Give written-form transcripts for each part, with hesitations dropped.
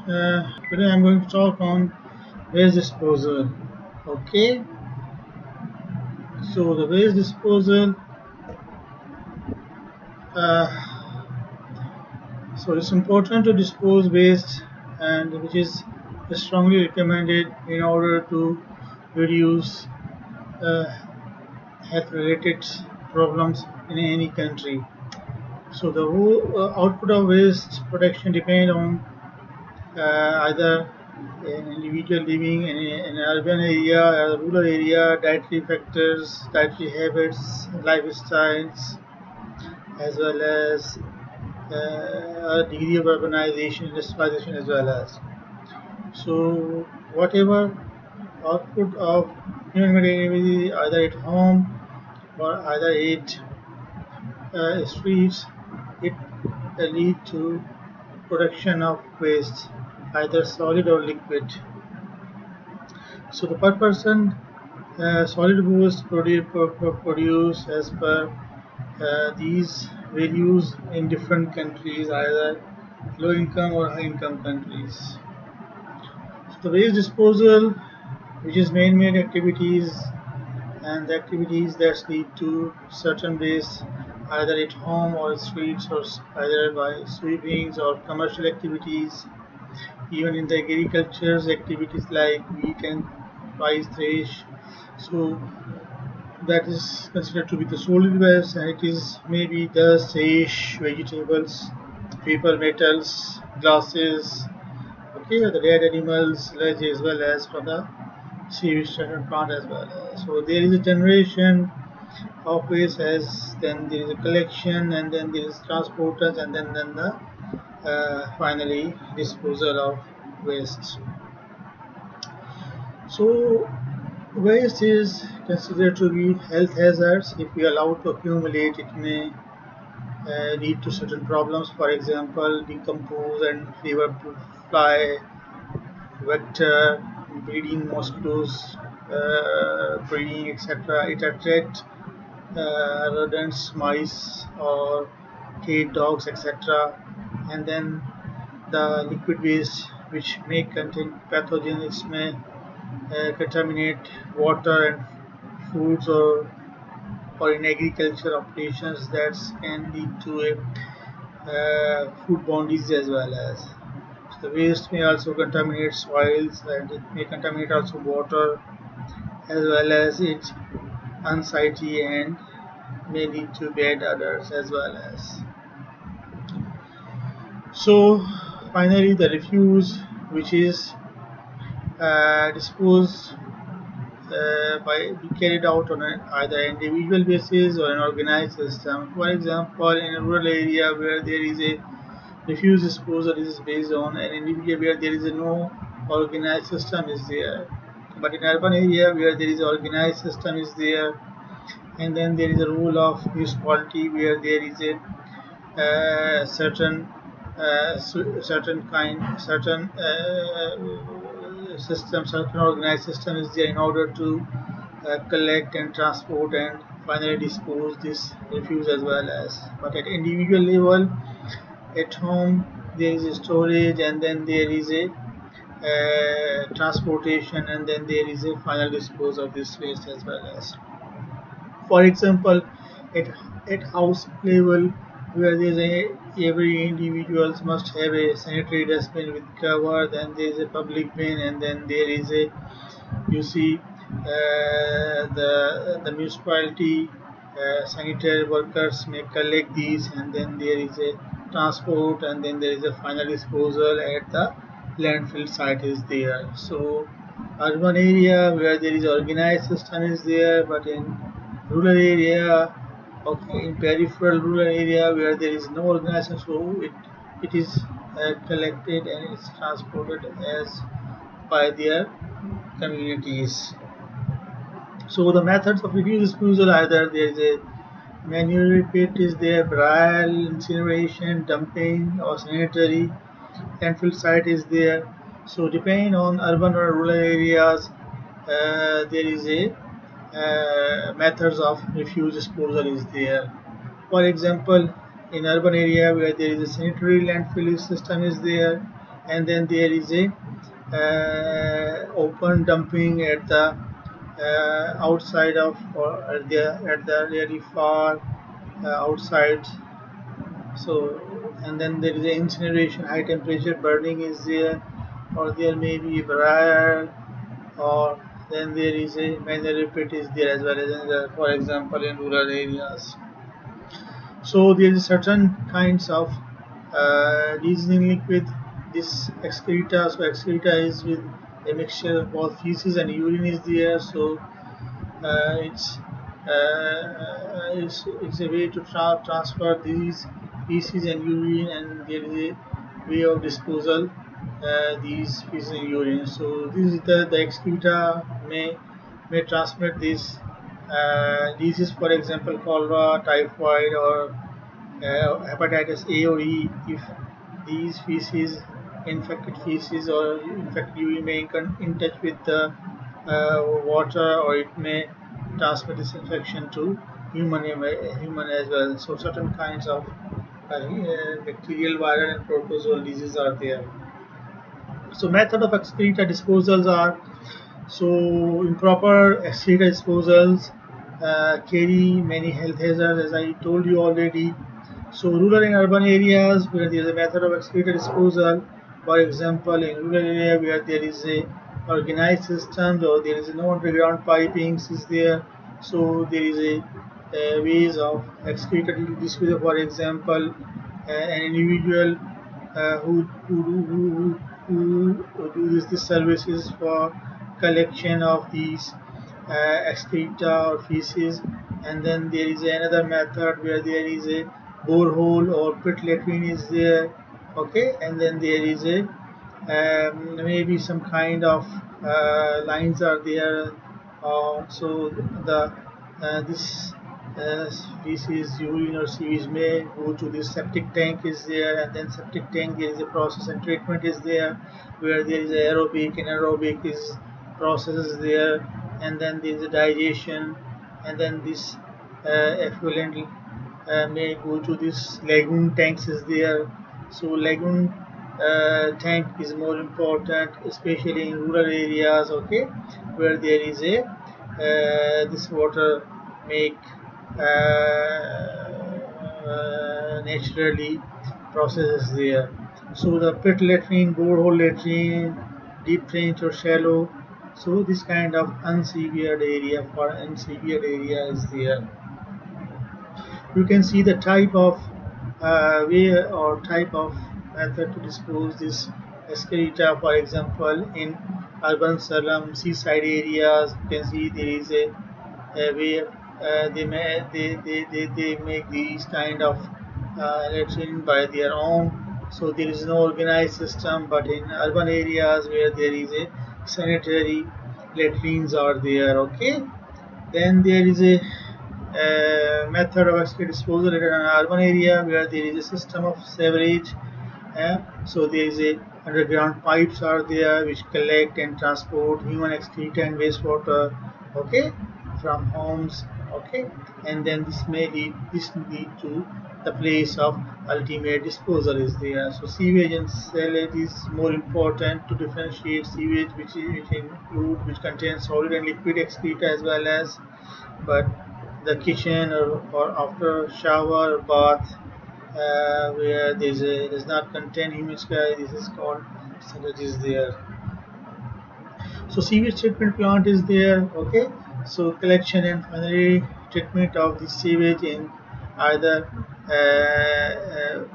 Today I'm going to talk on waste disposal. Okay, so the waste disposal. Uh, so it's important to dispose waste, and which is strongly recommended in order to reduce uh, health-related problems in any country. So the whole output of waste protection depend on either an individual living in an urban area or a rural area, dietary factors, dietary habits, lifestyles, as well as a degree of urbanization, industrialization, as well as. So, whatever output of human activity, either at home or either at streets, it lead to production of waste, either solid or liquid. So the per person solid waste produce as per these values in different countries, either low income or high income countries. So the waste disposal, which is man-made activities and the activities that lead to certain waste, either at home or streets or either by sweepings or commercial activities, even in the agriculture's activities like wheat and rice thresh. So that is considered to be the solid waste, and it is maybe dust, fish, vegetables, paper, metals, glasses, okay, the dead animals, sludge, as well as from the sewage treatment plant as well. So there is a generation of waste, as then there is a collection, and then there is transporters, and then the finally disposal of waste. So waste is considered to be health hazards. If we allow to accumulate, it may lead to certain problems. For example, decompose and fever fly, vector, breeding mosquitoes, breeding, etc. It attracts rodents, mice, or cat, dogs, etc. And then the liquid waste, which may contain pathogens, may contaminate water and foods, or in agriculture operations that can lead to a foodborne disease as well as. So the waste may also contaminate soils, and it may contaminate also water, as well as its unsightly and may lead to bad odors as well as. So finally the refuse, which is disposed be carried out on either individual basis or an organized system. For example, in a rural area where there is a refuse disposal is based on an individual where there is a no organized system is there. But in urban area where there is organized system is there, and then there is a rule of municipality where there is a certain certain system, certain organized system is there in order to collect and transport and finally dispose this refuse as well as. But at individual level, at home there is a storage, and then there is a transportation, and then there is a final dispose of this waste as well as. For example, at, at house level, where there is a every individuals must have a sanitary dustbin with cover, then there is a public bin, and then there is a, you see, the municipality sanitary workers may collect these, and then there is a transport, and then there is a final disposal at the landfill site is there. So urban area where there is organized system is there, but in rural area, okay, in peripheral rural area where there is no organization, so it is collected and it's transported as by their communities. So the methods of refuse disposal, either there is a manual pit is there, burial, incineration, dumping, or sanitary landfill site is there. So depending on urban or rural areas, there is a methods of refuse disposal is there. For example, in urban area where there is a sanitary landfill system is there, and then there is a open dumping at the outside of, or at the really far outside. So, and then there is a incineration, high temperature burning is there, or there may be briar, or then there is a mineral pit is there as well as in the, for example, in rural areas. So there is certain kinds of reasoning liquid. This excreta, so excreta is with a mixture of both feces and urine is there. So it's it's a way to transfer these feces and urine, and there is a way of disposal these feces and urine. So this is the excreta may transmit these diseases, for example, cholera, typhoid, or hepatitis A or E. If these feces, infected feces or infected urine may come in touch with the water, or it may transmit this infection to human as well. So certain kinds of bacterial, viral, and protozoal diseases are there. So method of excreta disposals are, so improper excreta disposals carry many health hazards, as I told you already. So rural and urban areas where there is a method of excreta disposal, for example, in rural area where there is a organized system or there is no underground pipings is there, so there is a ways of excreta disposal. For example, an individual who do this services for collection of these excreta or feces, and then there is another method where there is a borehole or pit latrine is there, okay, and then there is a maybe some kind of lines are there. So the this feces, urine or sewage may go to this septic tank is there, and then septic tank there is a process and treatment is there, where there is aerobic and anaerobic is processes there, and then there is a digestion, and then this effluent may go to this lagoon tanks is there. So lagoon tank is more important, especially in rural areas, okay, where there is a this water make naturally processes there. So the pit latrine, borehole latrine, deep trench or shallow. So this kind of unsevered area, for unsevered area is there. You can see the type of way or type of method to dispose this excreta. For example, in urban slum, seaside areas, you can see there is a way they make these kind of latrine by their own. So there is no organized system, but in urban areas where there is a sanitary latrines are there, okay. Then there is a method of excreta disposal in an urban area where there is a system of sewerage. So there is a underground pipes are there which collect and transport human excreta and wastewater, okay, from homes, okay, and then this lead to the place of ultimate disposal is there. So sewage and sewage is more important to differentiate sewage, which contains solid and liquid excreta as well as, but the kitchen or after shower or bath where does not contain human sky, this is called sludge is there. So sewage treatment plant is there, okay. So collection and finally treatment of the sewage in either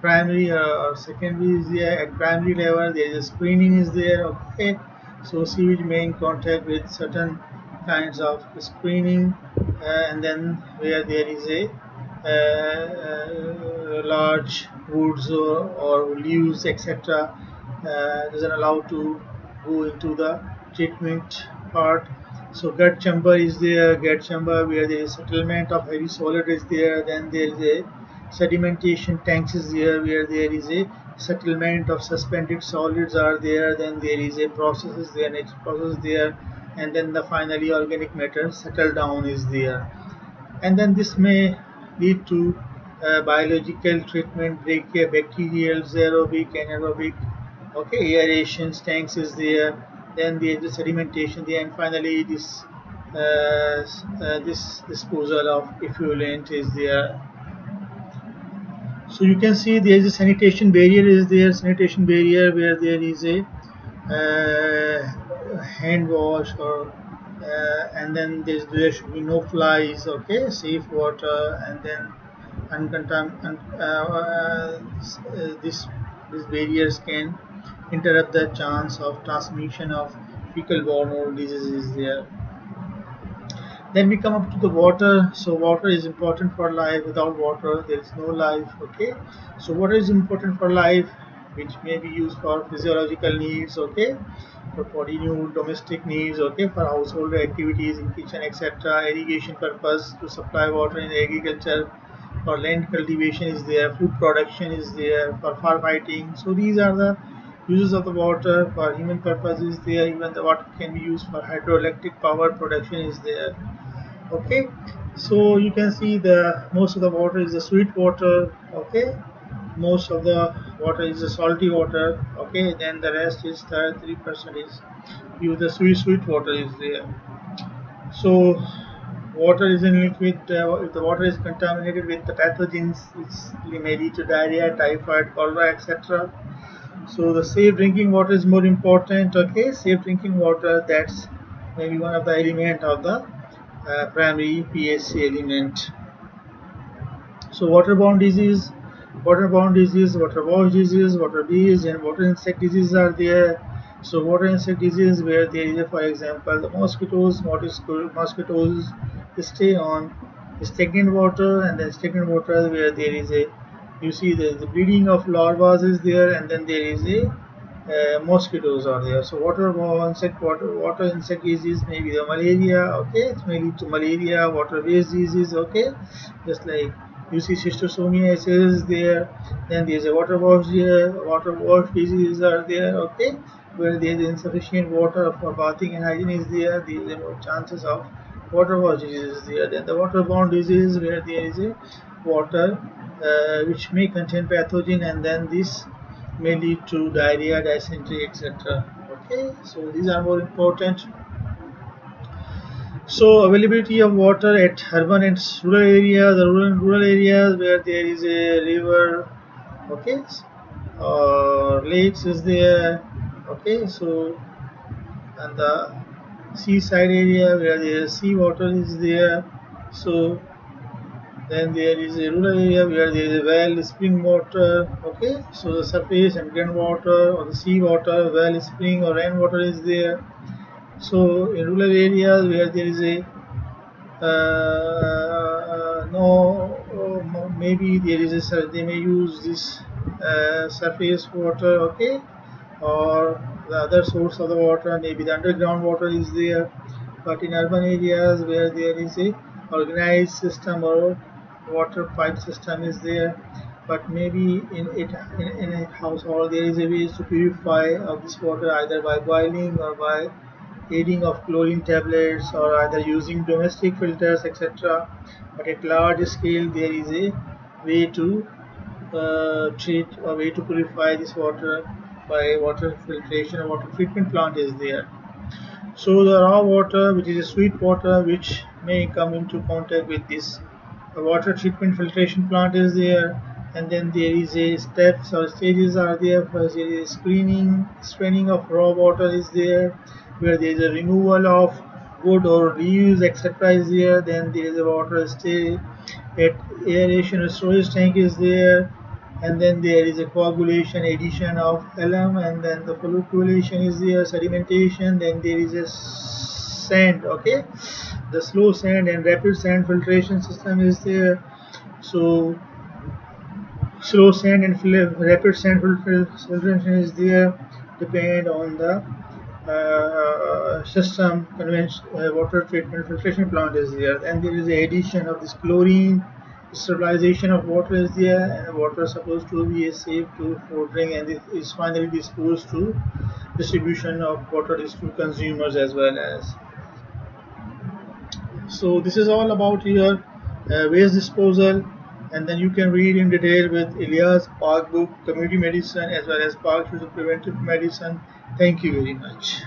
primary or secondary is there. At primary level there is a screening is there, okay. So sewage may in contact with certain kinds of screening, and then where there is a large woods or leaves etc. Doesn't allow to go into the treatment part. So gut chamber is there, gut chamber where there is settlement of heavy solid is there. Then there is a sedimentation tanks is there where there is a settlement of suspended solids are there. Then there is a process is there, next process there, and then the finally organic matter settle down is there. And then this may lead to biological treatment, bacterial, aerobic, anaerobic, Okay, aeration tanks is there, then there is the sedimentation there, and finally this disposal of effluent is there. So you can see there is a sanitation barrier is there, sanitation barrier where there is a hand wash or and then there should be no flies, okay, safe water, and then uncontam- these barriers can interrupt the chance of transmission of fecal borne diseases there. Then we come up to the water. So water is important for life. Without water, there is no life. Okay. So water is important for life, which may be used for physiological needs. Okay, for body need, domestic needs. Okay, for household activities in kitchen, etc. Irrigation purpose to supply water in agriculture. For land cultivation is there. Food production is there. For firefighting. So these are the uses of the water. For human purpose is there. Even the water can be used for hydroelectric power production is there. Okay, so you can see the most of the water is the sweet water. Okay, most of the water is the salty water. Okay, then the rest is 3% is use the sweet water is there. So water is in liquid. If the water is contaminated with the pathogens, it may lead to diarrhea, typhoid, cholera, etc. So the safe drinking water is more important. Okay, safe drinking water, that's maybe one of the element of the primary PHC element. So waterborne disease, waterborne disease, water bees, and water insect diseases are there. So water insect disease where there is, for example, the mosquitoes stay on stagnant water, and then stagnant water where there is a, you see the breeding of larvae is there, and then there is a mosquitoes are there. So water insect disease may be the malaria. Okay, it may lead to malaria, water-based disease. Okay, just like you see schistosomiasis is there. Then there is a water wash diseases are there. Okay, where there is insufficient water for bathing and hygiene is there. There is more chances of water wash disease is there. Then the waterborne disease where there is a water which may contain pathogen, and then this may lead to diarrhea, dysentery, etc. Okay, so these are more important. So availability of water at urban and rural areas, the rural areas where there is a river, okay, lakes is there, okay, so and the seaside area where the sea water is there, so then there is a rural area where there is a well, spring water. Okay, so the surface and groundwater or the sea water, well, spring or rainwater is there. So in rural areas where there is a no, maybe there is they may use this surface water. Okay, or the other source of the water, maybe the underground water is there. But in urban areas where there is a organized system or water pipe system is there, but maybe in a household there is a way to purify of this water either by boiling or by aiding of chlorine tablets or either using domestic filters, etc. But at large scale there is a way to treat or way to purify this water by water filtration or water treatment plant is there. So the raw water, which is a sweet water, which may come into contact with this water treatment filtration plant is there, and then there is a steps or stages are there. First there is screening of raw water is there, where there is a removal of wood or leaves, etc. is there. Then there is a water stay at aeration or storage tank is there, and then there is a coagulation addition of alum, and then the flocculation is there, sedimentation, then there is a sand. Okay, the slow sand and rapid sand filtration system is there. So slow sand and rapid sand filtration is there, depend on the system. Conventional water treatment filtration plant is there, and there is the addition of this chlorine, sterilization of water is there, and water is supposed to be safe to for drink, and it is finally disposed to distribution of water is to consumers as well as. So this is all about your waste disposal. and then you can read in detail with Elias Park book, Community Medicine, as well as Park Choose of Preventive Medicine. Thank you very much.